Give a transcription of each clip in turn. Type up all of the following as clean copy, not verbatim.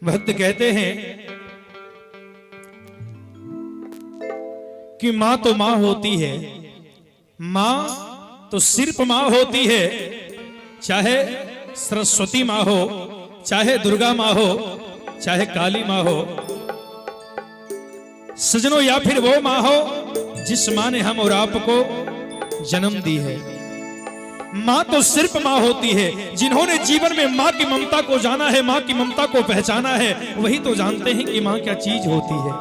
भक्त कहते हैं कि मां तो मां होती है, मां तो सिर्फ मां होती है, चाहे सरस्वती मां हो, चाहे दुर्गा मां हो, चाहे काली मां हो, सजनों, या फिर वो मां हो जिस मां ने हम और आपको जन्म दी है। मां तो सिर्फ मां होती है। जिन्होंने जीवन में मां की ममता को जाना है, मां की ममता को पहचाना है, वही तो जानते हैं कि मां क्या चीज होती है।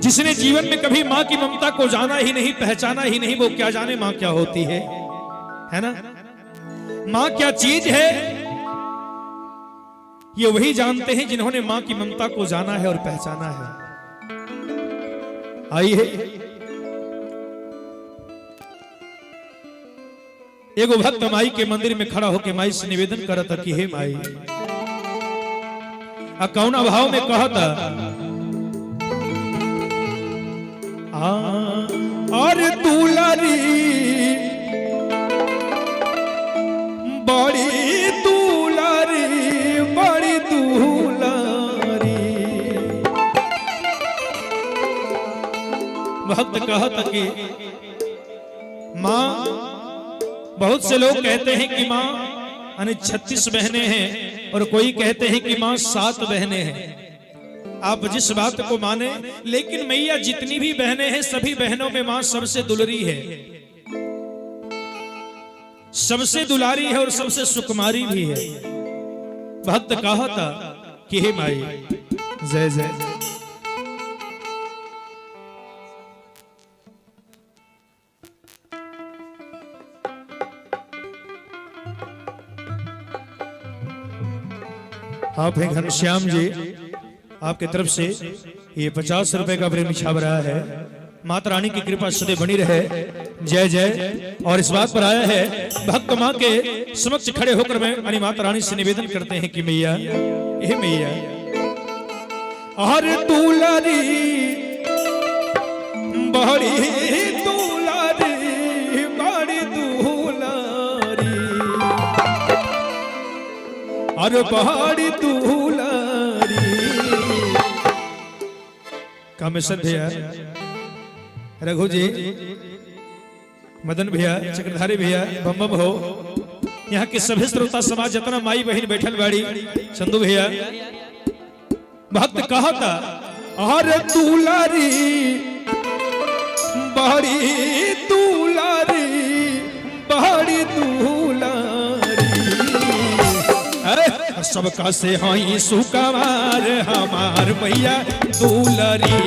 जिसने जीवन में कभी मां की ममता को जाना ही नहीं, पहचाना ही नहीं, वो क्या जाने मां क्या होती है ना? मां क्या चीज है ये वही जानते हैं जिन्होंने मां की ममता को जाना है और पहचाना है। आइए, एगो भक्त माई के मंदिर में खड़ा होकर माई से निवेदन करता कि हे माई, कौना भाव में कहता, और दुलारी बड़ी दुलारी बड़ी दुलारी। भक्त कहता कि मां, बहुत से लोग कहते हैं कि मां 36 बहनें हैं और कोई कहते हैं कि मां 7 बहनें हैं। आप जिस बात को माने, लेकिन मैया जितनी भी बहनें हैं सभी बहनों में मां सबसे दुलरी है, सबसे दुलारी है और सबसे सुकुमारी भी है। भक्त कहा था कि हे माई जय जय। आप हैं घनश्याम जी, आपके तरफ से ये 50 रुपए का प्रेम छाप रहा है। माता रानी की कृपा सदैव बनी रहे, जय जय। और इस बात पर आया है, भक्त मां के समक्ष खड़े होकर मैं माता रानी से निवेदन करते हैं कि मैया, हे मैया, और दुलारी बड़ी दुलारी बड़ी दुलारी और बड़ी दुलारी। कामेश्वर भैया, रघु जी, मदन भैया, चक्रधारी भैया, बम बम हो, यहाँ के सभी श्रोता समाज जितना माई बहन बैठल बाड़ी, चंदू भैया। भक्त कहा था, और दुलारी बड़ी दुलारी बड़ी दुलारी, सबका से हाई सुकवार हमार भैया दुलारी,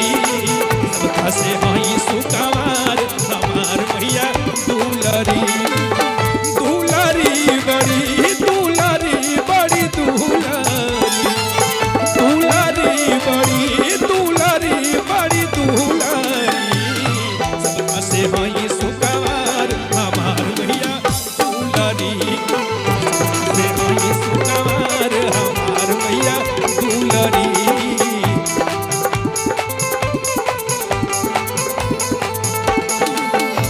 सबका से हाई सुकवार हमार भैया दुलारी। दुलारी बड़ी दुलारी बड़ी दुलारी, दुलारी बड़ी दुलारी बड़ी दुलारी, सबका से हाई सुकवार हमार भैया दुलारी, सबका से हाई सुकवार हमार भैया दुलारी।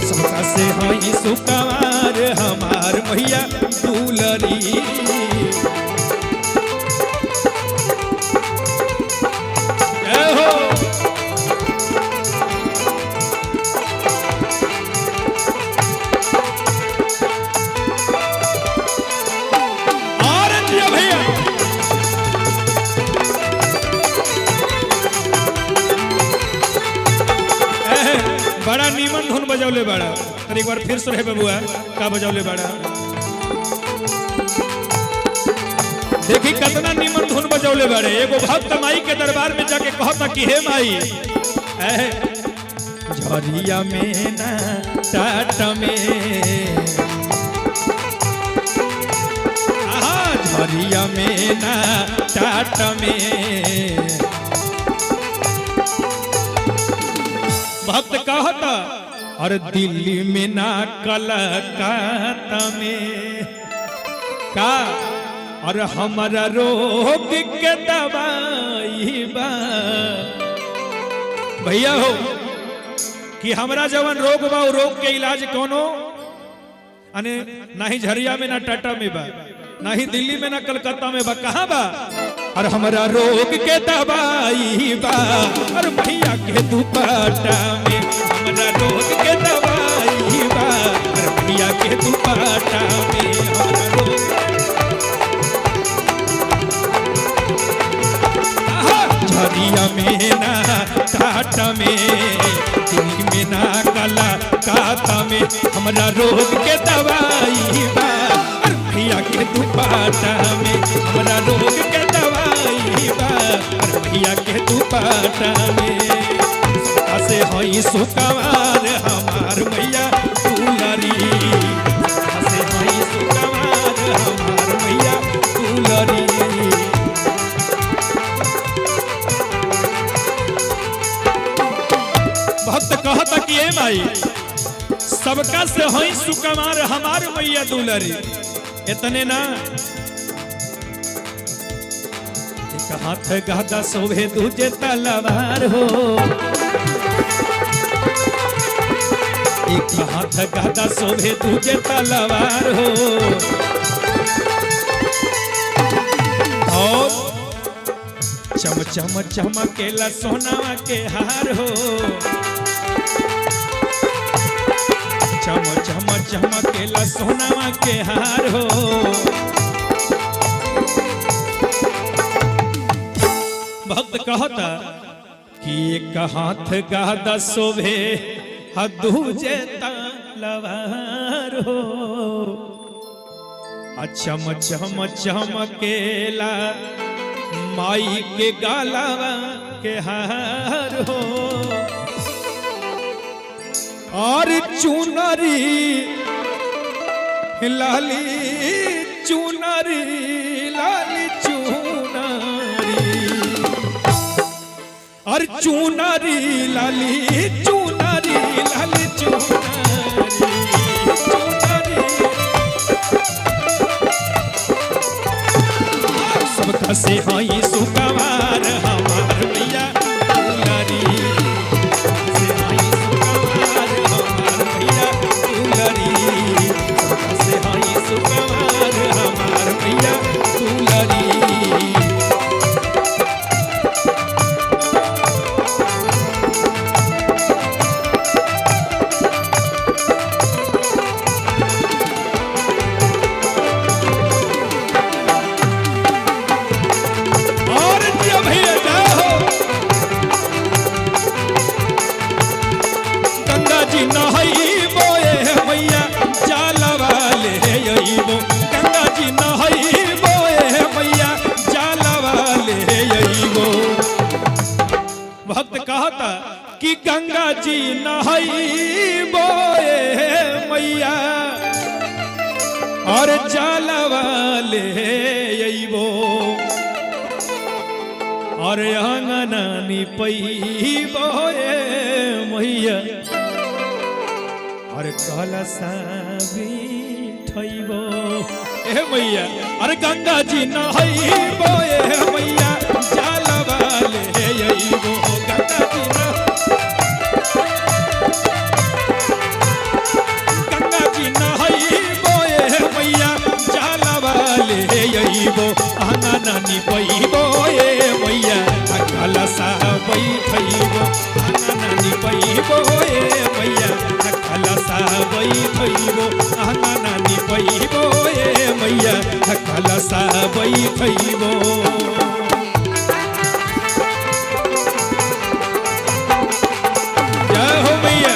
सबका से हाई सुकवार हमार भैया दुलारी। जय हो। और भैया बड़ा नीमन धुन बजौले बड़ा, तो एक बार फिर सुने बबुआ का बजौले बड़ा। देखी कितना नीमन धुन बजौले बड़े। एगो भक्त माई के दरबार में जाके कहता कि हे माई, झरिया में ना टाट में, झरिया में ना टाट में, भक्त कहता, और दिल्ली में ना कलकत्ता में का, और हमारा रोग के दवाई बा। भैया हो कि हमरा जवन रोग बा, रोग के इलाज कोनो ना ही झरिया में ना टाटा में बा, ना ही दिल्ली में ना कलकत्ता में बा, कहां बा? और हमारा रोग के दवाई बा और भैया के दुपट्टा में, हमारा रोग के दवाई बा और भैया के दुपट्टा में, हमारा रोग झरिया में ना टाटा में, दिल्ली में ना कला काता में, हमारा रोग के दवाई बा और भैया के दुपट्टा में, हमारा रोग के दवाई बा और भैया के दुपट्टा में। से हई सुकवार हमार भैया दुलारी, से हई सुकवार हमार भैया दुलारी। भक्त कहता कि ए माई सबका से हई सुकवार हमार मैया दुलारी, इतने ना एक हाथ गदा शोभे दूजे तलवार हो, एक हाथ गदा शोभे दूजे तलवार हो, और चम चम चमकेला सोना के हार हो, चम चम चमकेला सोना के हार हो। भक्त कहता कि एक हाथ गदा शोभे दूजे तलवार हो, चम चम चमकेला माई के गालावा के हार हो, और चुनरी लाली चुनरी लाली चुनरी, और चुनरी लाली चुनरी लाली चुनरी चुनरी। सबका से हई सुकवार हमार भैया दुलारी, से हई सुकवार हमार भैया दुलारी, सबका से हई सुकवार हमार भैया दुलारी। भक्त कहता कि गंगा जी नहाई बोए मैया और जलवा ले अइबो, और अंगना निपइबो मैया, और कलशा बिठइबो ए मैया, और गंगा जी नहाइबो ए मैया जलवा ले अइबो, गंगा जी नहाइबो ए मैया जलवा ले अइबो, अंगना निपइबो ए मैया कलशा बैठइबो, अंगना निपइबो ए मैया कलशा बैठइबो, अंगना निपइबो ए मैया कलशा बैठइबो। जय हो मैया।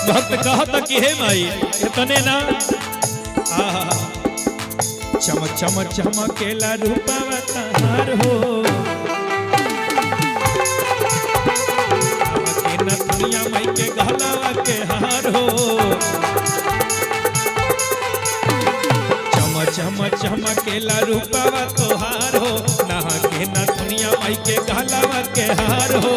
भक्त कहता कि हे माई इतने ना चम चम चमकेला रूपवा तहार हो, के नथुनिया माई के गहलावा के हार हो, चम चम चमकेला रूपवा तोहार हो, नहा के नथुनिया माई के गहलावा के हार हो।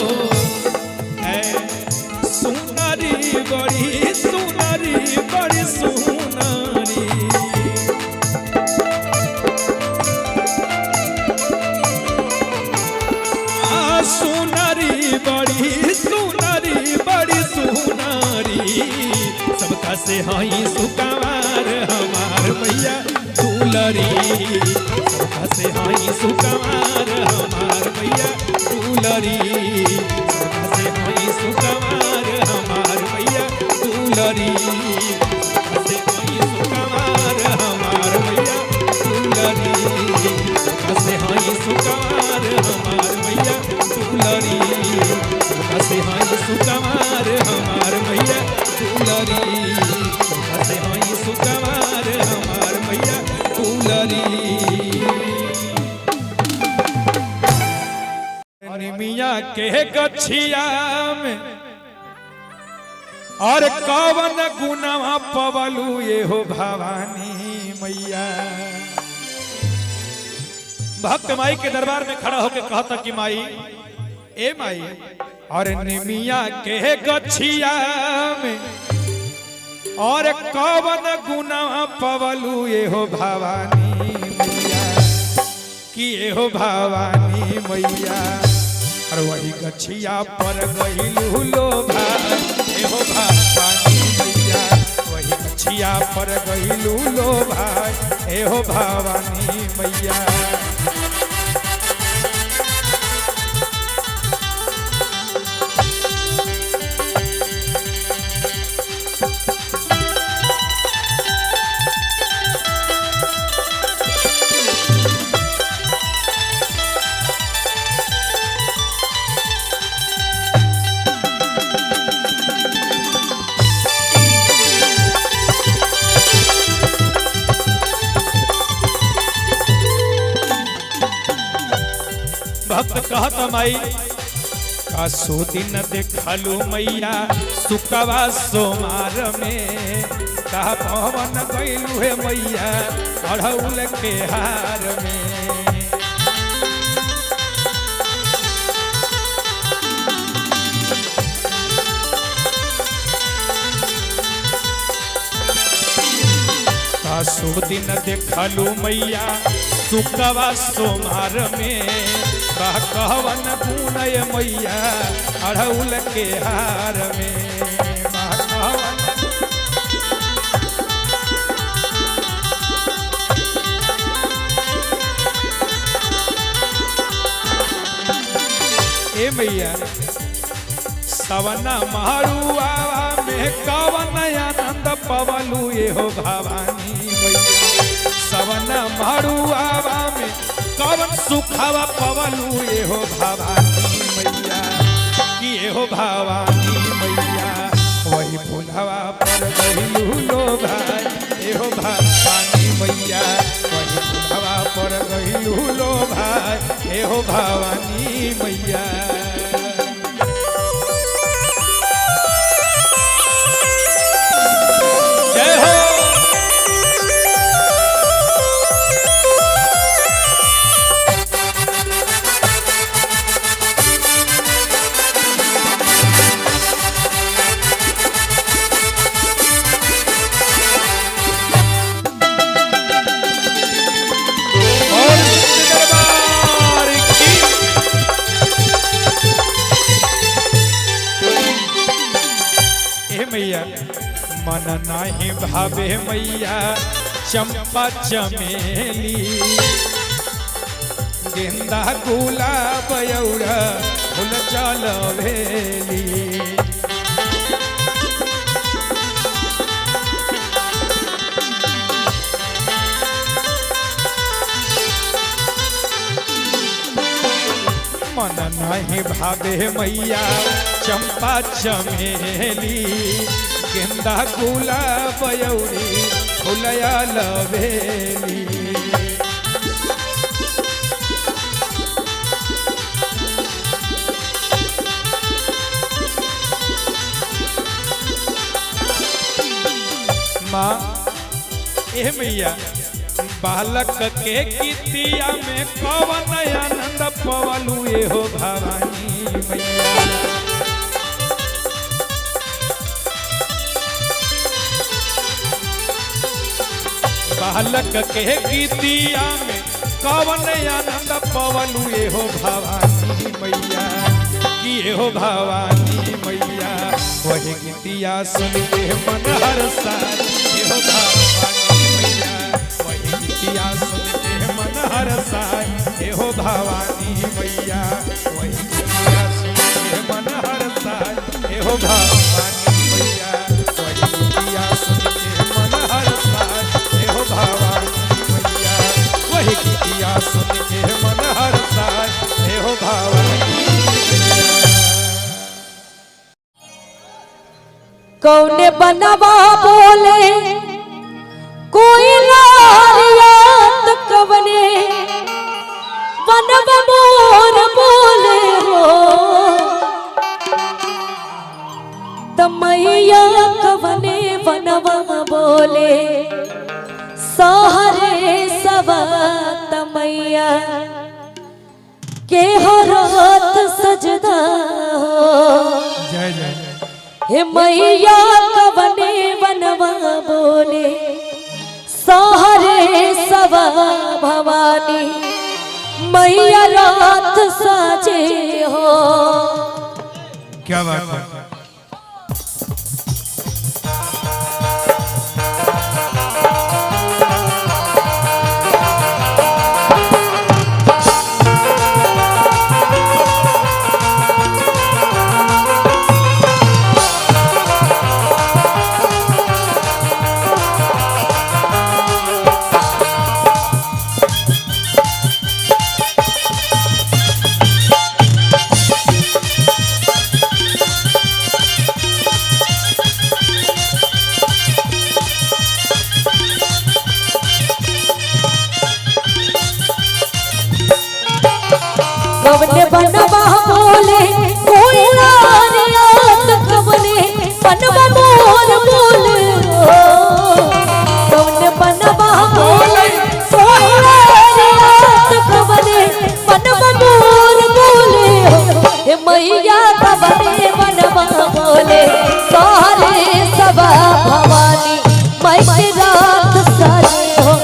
सुनारी बड़ी सुनारी बड़ी सुनारी, सुनारी बड़ी सुनारी बड़ी सुनारी, से हई सुकवार हमार मैया दुलरी, सबका से हई सुकवार हमार मैया दुलरी, सबका से हई सुकवार हमार मैया दुलरी, सबका से हई सुकवार हमार मैया दुलरी, सबका से हई सुकवार हमार मैया दुलरी, सबका से हई सुकवार हमार मैया दुलरी, सबका से हई सुकवार हमार मैया दुलरी। निमिया के गछिया में और कवन गुनावा पवलू ये हो भवानी मैया। भक्त माई के दरबार में खड़ा होकर कहता कि माई ए माई, और निमिया के गछिया में और कवन गुनावा पवलू ये हो भवानी मैया, कि ये हो भवानी मैया। और वही गछिया पर गइलू लोभा ए हो भवानी मैया, वही गछिया पर गइलू लोभा ए हो भवानी मैया। भक्त कहता माई का सो दिन देखलू मैया सुकवा सोमार में, कहा पवन गइलू है मैया अढ़ौल के हार में। का सो दिन देखलू मैया सुकवा सोमार में, कहवन पूनय मैया अढ़ौल के हार में। ए मैया सवना मारुआ में कवन आनंद पवलू ये हो भवानी मैया, सवना मारुआ में कवन सुखावा पवलू ये हो भवानी मैया, कि ये हो भवानी मैया। वही फुलवा पर गइलू लोभा ये हो भवानी मैया, वही फुलवा पर गइलू लोभा ये हो भवानी मैया। जय हो। मैया मन नाही भावे मैया चंपा चमेली, गेंदा गुलाब औरा फूल चलवेली। मन नहीं भावे मैया चंपा चमेली, गेंदा गुलाब औरी फुलया लवेली। माँ ए मैया बालक के गीतिया में कवन आनंद पवलू ये हो भवानी मैया। बालक के गीतिया में कवन आनंद पवलू ये हो भवानी मैया, कि ये हो भवानी मैया। वही गीतिया सुन के मन हरसाए हो भवानी मैया। वही गीतिया सुन के मन हरसाए हो भवानी मैया। वही गीतिया सुन के मन हरसाए हो भवानी मैया। वही गीतिया सुन के मन हरसाए हो भवानी मैया। वही गीतिया सुन के मन हरसाए हो भवानी। कौने बनवा बोले कोई लारियात कवने बनवा मोर बोले हो तमैया कवने बनवा बोले सहरे सवा तमैया के हो रात सजदा हो। जय जय हे मैया कवने बनवा बोले सहरे सवा भवानी मैया रात साजे हो। क्या बात है। कवने बनवा बोले कोई लारियात कवने बनवा मोर बोले हो। कवने बनवा बोले कोई लारियात कवने बनवा मोर बोले हो। हे मैया कवने बनवा बोले सहरे सवा भवानी मैं रात साजे हो।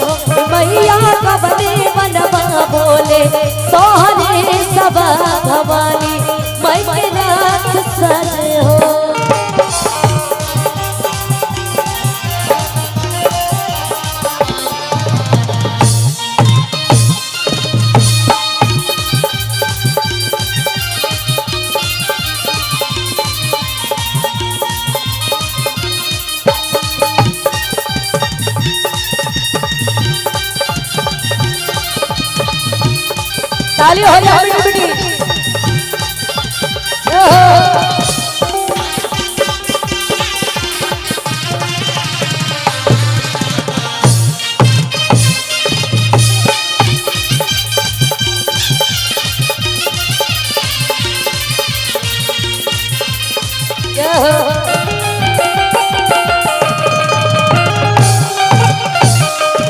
मैया कवने बनवा बोले सहरे सवा भवानी मैं रात साजे हो। ताली हो जाए बेटी बेटी।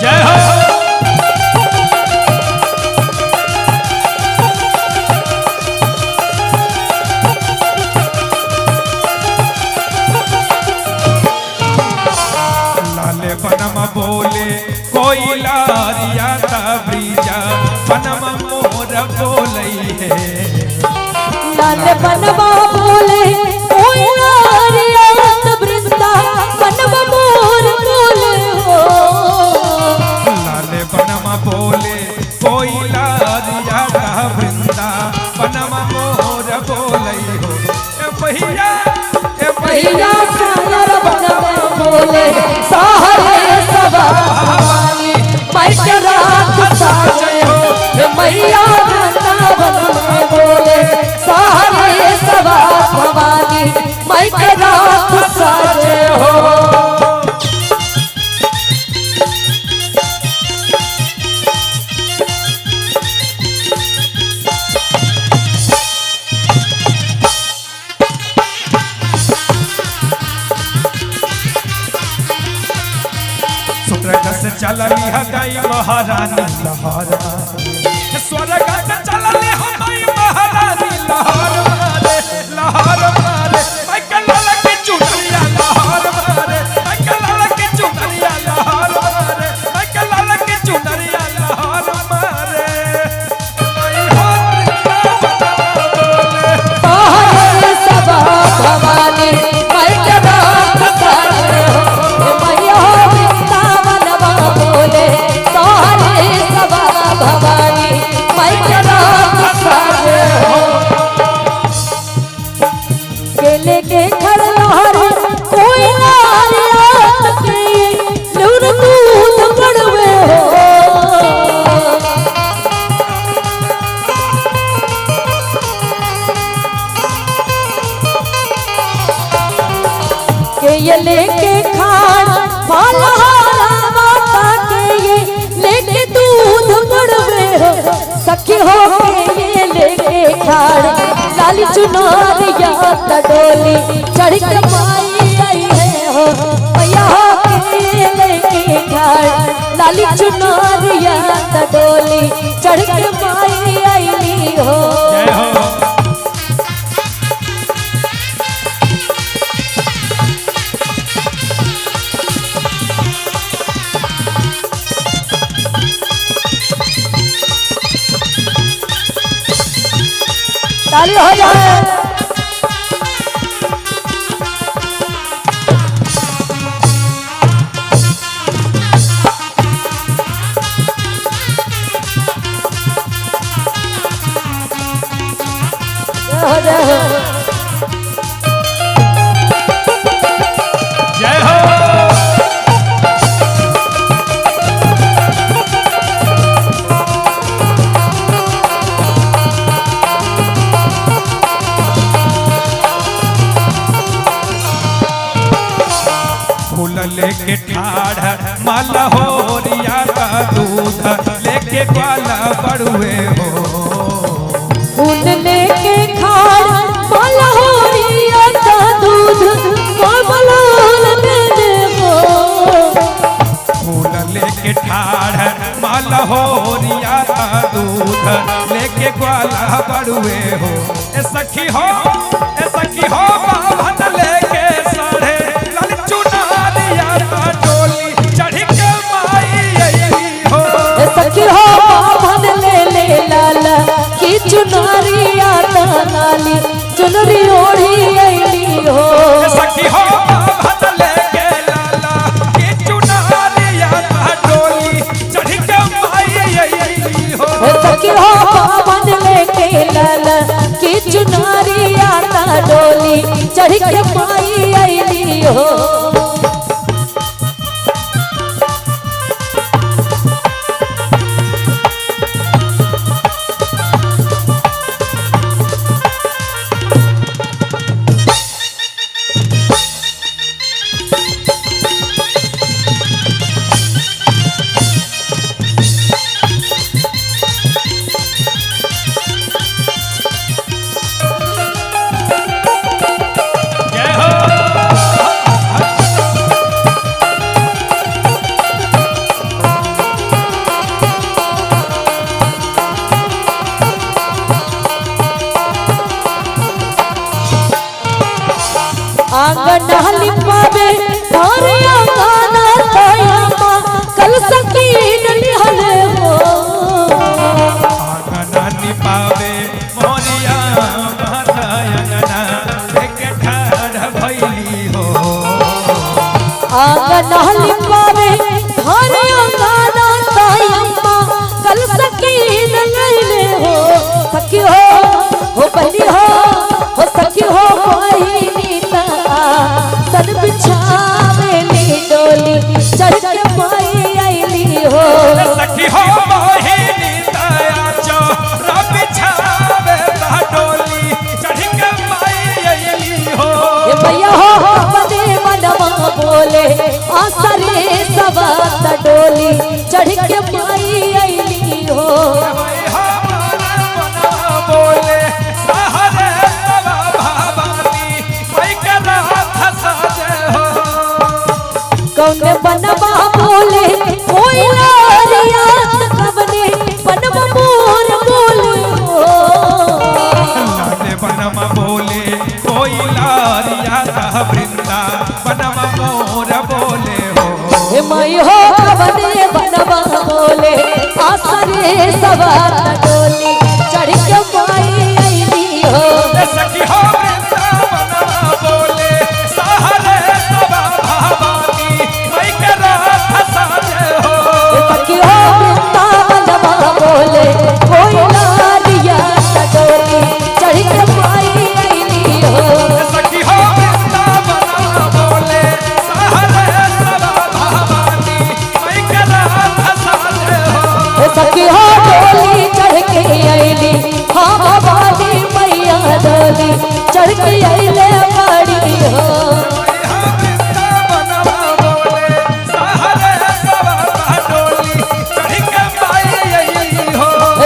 जय हो। बनम बोले कोई लारिया ब्रीजा बनम मोर बोले है। लाल बनवा बोले कोई लारियात वृंदा बनवा मोर बोले हो। लाल बनम बोले कोई लारिया वृंदा बनम मोर बोले हो। भैया भैया सागर बनवा बोले सहरे सवा भवानी मैं रात साजे हो। मैया राता बनवा बोले सहरे सवा भवानी मैं रात साजे हो। स्वर्ग से चलली हई महारानी लहरा। स्वर्ग से चलली हई महारानी लहर मारे लहर मारे। लाल की चुनरिया लहर मारे। लाल की चुनरिया लहर मारे। लाल की चुनरिया लहर मारे। सहरे सवा भवानी मैं केले के खर लहरे कोई लारिया के लूर दूध पड़वे हो के ये लेके खान फलहारा माता के ये लेके दूध पड़वे हो सखी हो के ये लेके खान लाली चुनरिया डोली चढ़ के माई आई है हो मैया हो के लेके खान लाली चुनरिया डोली चढ़ के माई आई हो। जय हो। ताली हो जाए। जय हो। फूल लेके ठाढ़ माला होरिया का दूध लेके ग्वाला बड़ुए हो फूल लेके खाड़ माला होरिया का दूध कोमल देने हो फूल लेके ठाढ़ माला होरिया का दूध लेके ग्वाला बड़ुए हो ए सखी हो बाभन लेके साढ़े लाल चुनरिया का डोली चढ़ के माई आई हो सखी हो बाभन ले लाला की चुनरिया नाली चुनरी ओढ़ी आई हो सखी हो बाभन लेके लाला की चुनरिया का डोली चढ़ के माई आई हो सखी हो बाभन लेके लाला की चुनरिया डोली चढ़ के माई आई हो। आंगन लिपावे थारे आंगन तोयमा कल सकीन निहले हो आंगन लिपावे मोरिया मातायना लेके ठाढ़ भइली हो आंगन लिपावे थारे आंगन तोयमा कल सकीन निहले हो सखी हो बनी हो सखी हो सन बिछावेली डोली चढ़ के माई आईली हो सखी हो मोहिनी दया चोरा बिछावे डोली चढ़ के माई आईली हो ये भैया हो बदे मनवा बोले आसरे सवा डोली चढ़ के माई आईली हो बोले सहरे सवा भवानी कोई करा कौन बनवा बोले कोई लारिया कबने बनवा मोर बोले हो लाले बनवा बोले कोई लारिया का वृंदा बनवा मोर बोले हो हे मई हो कबने बनवा बोले आसरे सवा डोली चढ़ के माई आईली हो सखी हो वृंदा बनवा बोले सहरे सवा भवानी कोई करा साजे हो सखी हो बनवा बोले कोई लारिया डोली चढ़ के माई आईली हो सखी अइली हो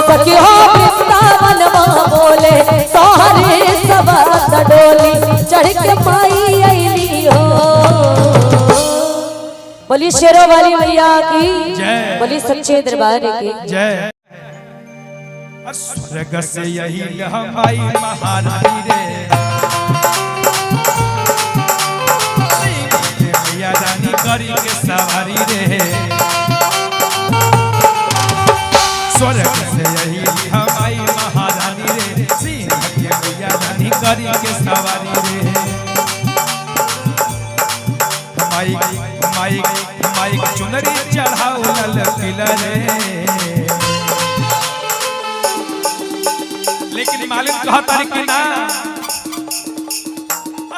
सखी हो वृंदावन बोले सोहरे सवात डोली चढ़ के माई अइली हो। बोली शेरों वाली मैया की जय, बोली सच्चे दरबार की जय। स्वर्ग से यही हमारी महारानी रे, मैया रानी करी के सवारी रे। स्वर्ग से यही हमारी महारानी रे, मैया रानी करी के सवारी रे। हमारी चुनरी चढ़ाओ लाल किला रे। लेकिन मालिक कहा तारीख ना,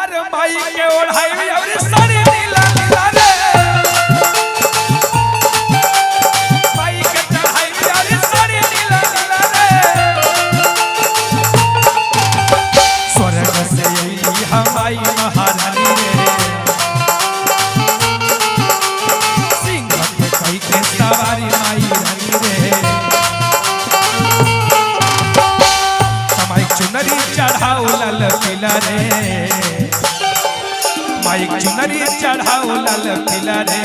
अरे माई के ओढ़ाई और साड़ी नीला नीला रे, माई के चढ़ाई और साड़ी नीला नीला रे। स्वर्ग से यही हमारी महारानी रे, सिंह के कई के सवारी माई रानी रे। चुनरी चढ़ाओ लाल किला रे, माइक चुनरी चढ़ाओ लाल किला रे।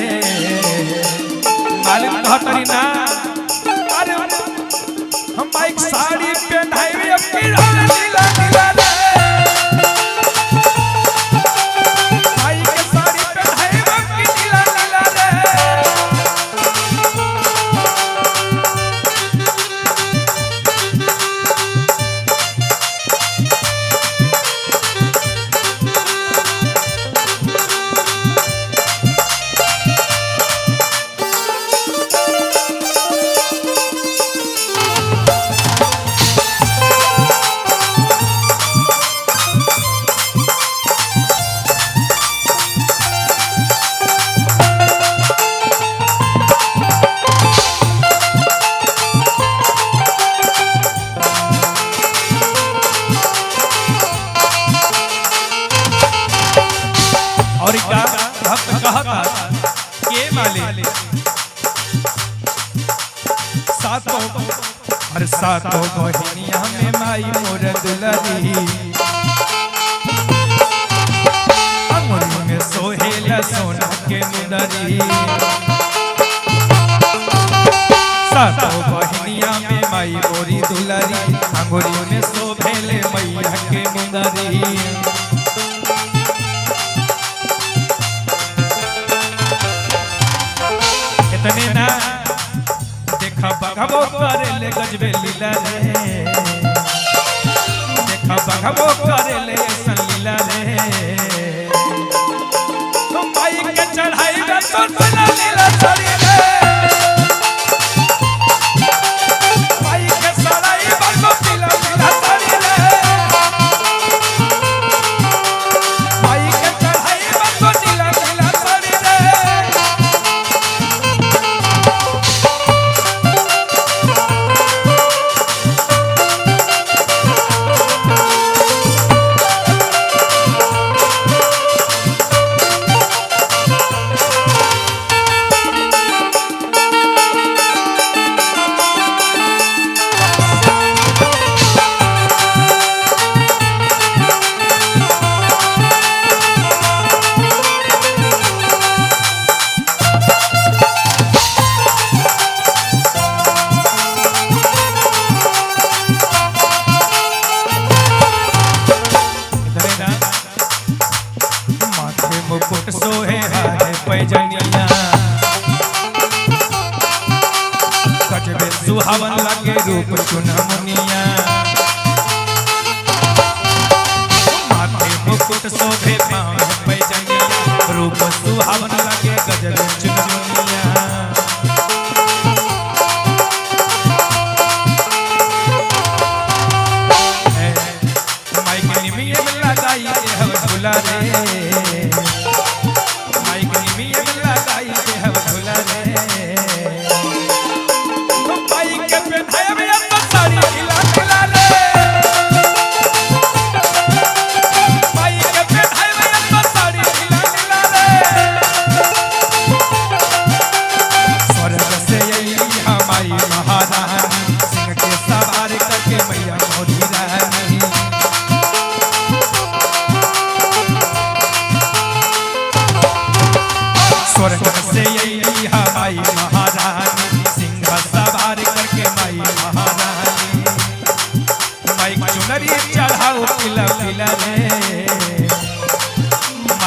मालिक कहतरी ना, अरे हम माइक साड़ी पहनाई अब नीला नीला रे, माइक साड़ी पहनाई अब नीला नीला रे। और क्या भक्त कहता के मालिक सातों हर सातों बहिनिया में माई मोर दुलरी, अंगुरी में सोहेला सोना के मुदरी। सातों बहिनिया में माई मोरी दुलरी, अंगुरी में सोहेले मैया के मुदरी। इतने ना देखा बघबो करे ले गजबे लीला रे, देखा बघबो करे ले ऐसन लीला रे। तुम माई के चढ़ाई में तो नीला नीला साड़ी रे, माई के चढ़ाई में तो नीला नीला साड़ी रे, माई के चढ़ाई में तो नीला नीला साड़ी रे। मुकुट सोहे हारे पैजनिया, गजबे सुहावन लगे रूप चुनमुनिया। माथे मुकुट शोभे पाँव पैजनिया, रूप सुहावन लगे गजबे चुनमुनिया। माइक निमिये में लगाई हम झूला रे, माइक निमिये में लगाई हम झूला रे। माइक के पहनाए में अब साड़ी नीला नीला रे, माइक के पहनाए में अब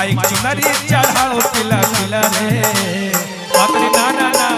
माइक चुनरी चढ़ाओ पिला पिला रे बाप रे ना ना ना